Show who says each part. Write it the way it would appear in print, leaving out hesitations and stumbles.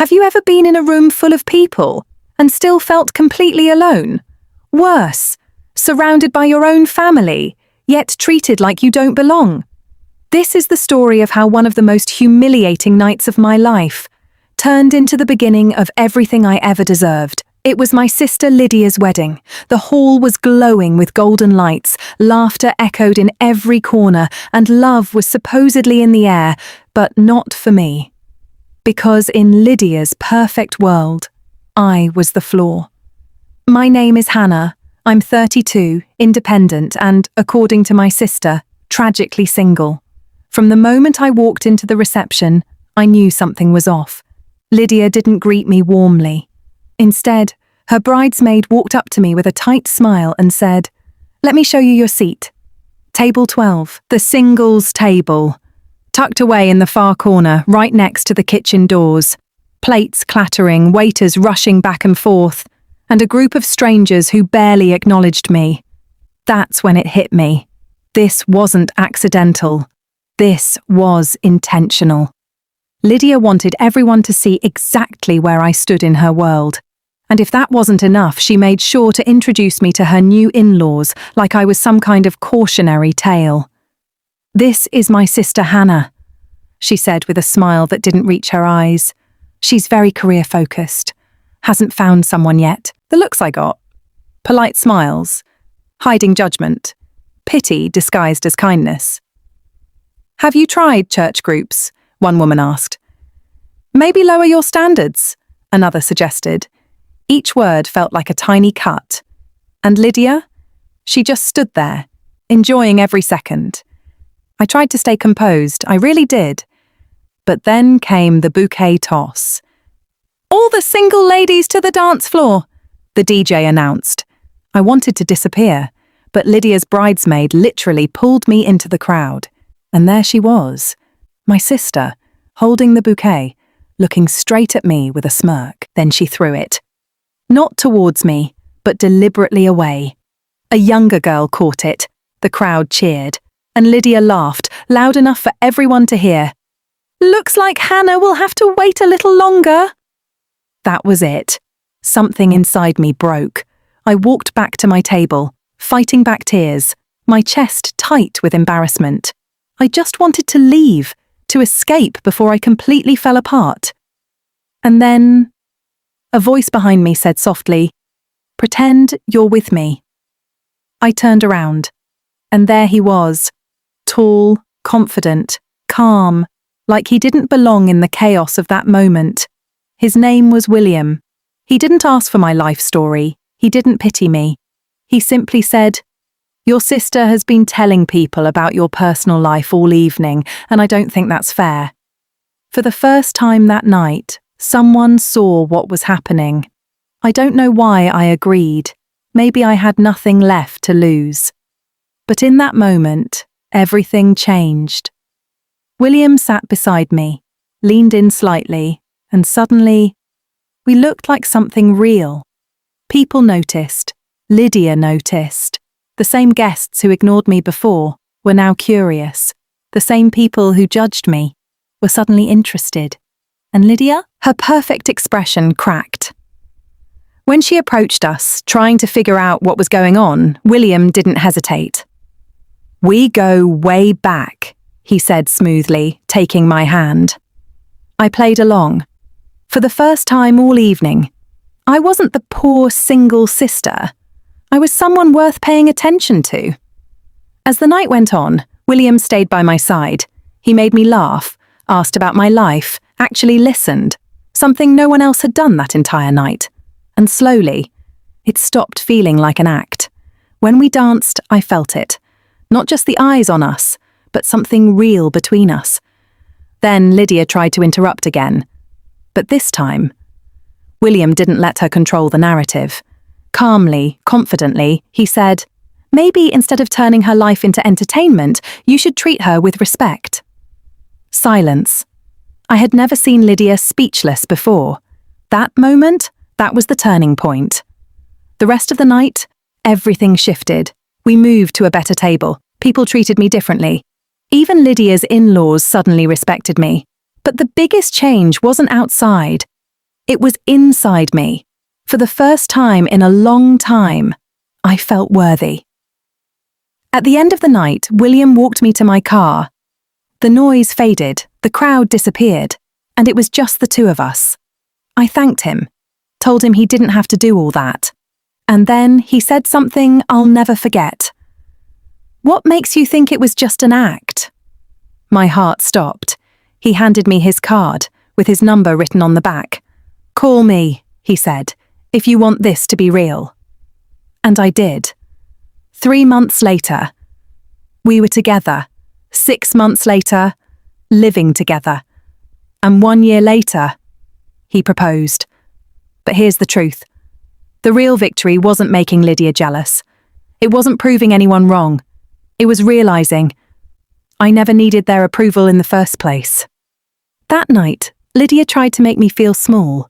Speaker 1: Have you ever been in a room full of people and still felt completely alone? Worse, surrounded by your own family, yet treated like you don't belong. This is the story of how one of the most humiliating nights of my life turned into the beginning of everything I ever deserved. It was my sister Lydia's wedding. The hall was glowing with golden lights, laughter echoed in every corner, and love was supposedly in the air, but not for me. Because in Lydia's perfect world, I was the flaw. My name is Hannah. I'm 32, independent, and, according to my sister, tragically single. From the moment I walked into the reception, I knew something was off. Lydia didn't greet me warmly. Instead, her bridesmaid walked up to me with a tight smile and said, "Let me show you your seat. Table 12, the singles table." Tucked away in the far corner, right next to the kitchen doors. Plates clattering, waiters rushing back and forth, and a group of strangers who barely acknowledged me. That's when it hit me. This wasn't accidental. This was intentional. Lydia wanted everyone to see exactly where I stood in her world. And if that wasn't enough, she made sure to introduce me to her new in-laws like I was some kind of cautionary tale. "This is my sister Hannah," she said with a smile that didn't reach her eyes. "She's very career-focused. Hasn't found someone yet." The looks I got. Polite smiles. Hiding judgment. Pity disguised as kindness. "Have you tried church groups?" one woman asked. "Maybe lower your standards," another suggested. Each word felt like a tiny cut. And Lydia? She just stood there, enjoying every second. I tried to stay composed, I really did. But then came the bouquet toss. "All the single ladies to the dance floor," the DJ announced. I wanted to disappear, but Lydia's bridesmaid literally pulled me into the crowd. And there she was, my sister, holding the bouquet, looking straight at me with a smirk. Then she threw it. Not towards me, but deliberately away. A younger girl caught it. The crowd cheered, and Lydia laughed, loud enough for everyone to hear. "Looks like Hannah will have to wait a little longer." That was it. Something inside me broke. I walked back to my table, fighting back tears, my chest tight with embarrassment. I just wanted to leave, to escape before I completely fell apart. And then a voice behind me said softly, "Pretend you're with me." I turned around, and there he was, tall, confident, calm, like he didn't belong in the chaos of that moment. His name was William. He didn't ask for my life story. He didn't pity me. He simply said, "Your sister has been telling people about your personal life all evening, and I don't think that's fair." For the first time that night, someone saw what was happening. I don't know why I agreed. Maybe I had nothing left to lose. But in that moment, everything changed. William sat beside me, leaned in slightly, and suddenly, we looked like something real. People noticed. Lydia noticed. The same guests who ignored me before were now curious. The same people who judged me were suddenly interested. And Lydia? Her perfect expression cracked. When she approached us, trying to figure out what was going on, William didn't hesitate. "We go way back," he said smoothly, taking my hand. I played along. For the first time all evening, I wasn't the poor single sister. I was someone worth paying attention to. As the night went on, William stayed by my side. He made me laugh, asked about my life, actually listened, something no one else had done that entire night. And slowly, it stopped feeling like an act. When we danced, I felt it. Not just the eyes on us, but something real between us. Then Lydia tried to interrupt again. But this time, William didn't let her control the narrative. Calmly, confidently, he said, "Maybe instead of turning her life into entertainment, you should treat her with respect." Silence. I had never seen Lydia speechless before. That moment, that was the turning point. The rest of the night, everything shifted. We moved to a better table. People treated me differently. Even Lydia's in-laws suddenly respected me. But the biggest change wasn't outside. It was inside me. For the first time in a long time, I felt worthy. At the end of the night, William walked me to my car. The noise faded, the crowd disappeared, and it was just the two of us. I thanked him, told him he didn't have to do all that. And then he said something I'll never forget. "What makes you think it was just an act?" My heart stopped. He handed me his card, with his number written on the back. "Call me," he said, "if you want this to be real." And I did. 3 months later, we were together. 6 months later, living together. And 1 year later, he proposed. But here's the truth. The real victory wasn't making Lydia jealous. It wasn't proving anyone wrong. It was realizing I never needed their approval in the first place. That night, Lydia tried to make me feel small.